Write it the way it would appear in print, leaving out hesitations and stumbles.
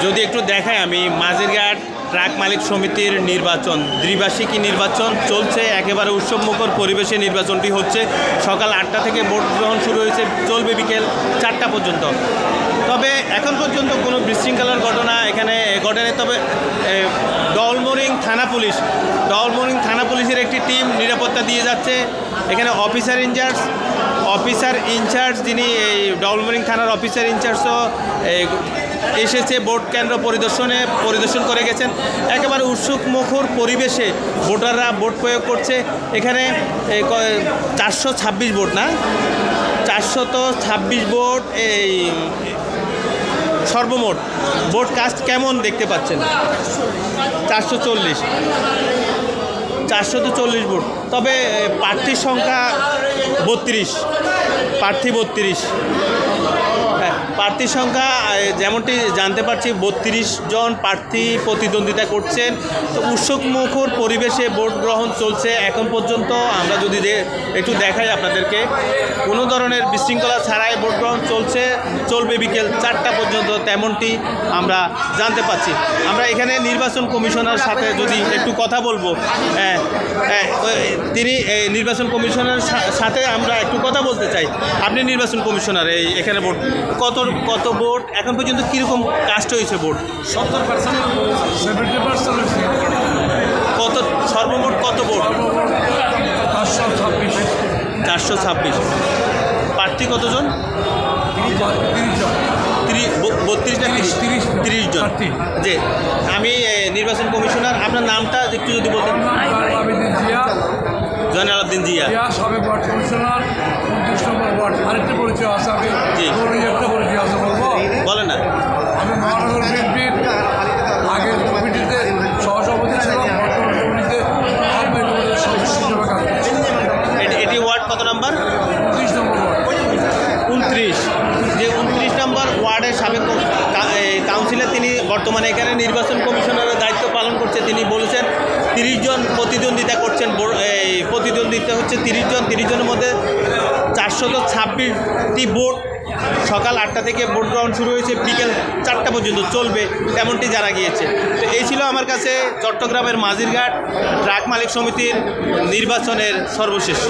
যদি একটু দেখাই আমি মাঝেরঘাট ট্রাক মালিক সমিতির নির্বাচন দ্বিবার্ষিকী নির্বাচন চলছে, একেবারে উৎসবমুখর পরিবেশে নির্বাচনটি হচ্ছে। সকাল 8টা থেকে ভোট গ্রহণ শুরু হয়েছে, চলবে বিকেল 4টা পর্যন্ত। তবে এখন পর্যন্ত কোনো বিশৃঙ্খলার ঘটনা এখানে ঘটেনি। তবে ডলমোরিং থানা পুলিশের একটি টিম নিরাপত্তা দিয়ে যাচ্ছে। এখানে অফিসার ইনচার্জ যিনি ডলমোরিং থানার অফিসার ইনচার্জও এসেছে ভোট কেন্দ্র পরিদর্শন করে গেছেন। একেবারে উৎসবমুখর পরিবেশে ভোটাররা ভোট প্রয়োগ করছে। এখানে 426 ভোট না 426 ভোট এই সর্বমোট ভোট কাস্ট কেমন দেখতে পাচ্ছেন? 440 ভোট। তবে প্রার্থীর সংখ্যা 32, প্রার্থীর সংখ্যা যেমনটি জানতে পারছি 32 জন প্রার্থী প্রতিদ্বন্দ্বিতা করছেন। তো উৎসবমুখর পরিবেশে ভোট গ্রহণ চলছে এখন পর্যন্ত। আমরা যদি একটু দেখাই আপনাদেরকে, কোনো ধরনের বিশৃঙ্খলা ছাড়াই ভোট গ্রহণ চলবে বিকেল 4টা পর্যন্ত, তেমনটি আমরা জানতে পাচ্ছি। আমরা এখানে নির্বাচন কমিশনার সাথে যদি একটু কথা বলবো, তিনি নির্বাচন কমিশনার সাথে আমরা একটু কথা বলতে চাই। আপনি নির্বাচন কমিশনার, এখানে ভোট কত ভোট এখন পর্যন্ত কীরকম কাস্ট হয়েছে ভোট? 70%, 70% কত সর্বমোট কত ভোট? 426। প্রার্থী কতজন? 30 জন। যে আমি নির্বাচন কমিশনার, আপনার নামটা একটু যদি বলতেন। জয়নাল আবদিন জিয়া, সাবেক ওয়ার্ড কমিশনার, 29 নম্বর ওয়ার্ড। আরেকটা পরিচয় আছে, আমি একটা পরিচয় আছে বলবো। বলেন না। আমি মহানগর বিএনপির আগের কমিটিতে সহসভাপতি ছিলাম, বর্তমান কমিটিতে সদস্য হিসেবে কাজ করছি। এটি ওয়ার্ড কত নাম্বার? 29 নম্বর ওয়ার্ড। 29। যে 29 নম্বর ওয়ার্ডের সাবেক কাউন্সিলর, তিনি বর্তমানে এখানে নির্বাচন কমিশনারের দায়িত্ব পালন করছে। তিনি বলেছেন 30 জন প্রতিদ্বন্দ্বিতা করছেন, প্রতিদ্বন্দ্বিতা হচ্ছে 30 জন। 30 জনের মধ্যে 426টি ভোট। সকাল 8টা থেকে ভোট গ্রহণ শুরু হয়েছে, বিকেল 4টা পর্যন্ত চলবে, তেমনটি জানা গিয়েছে। তো এই ছিল আমার কাছে চট্টগ্রামের মাঝেরঘাট ট্রাক মালিক সমিতির নির্বাচনের সর্বশেষ।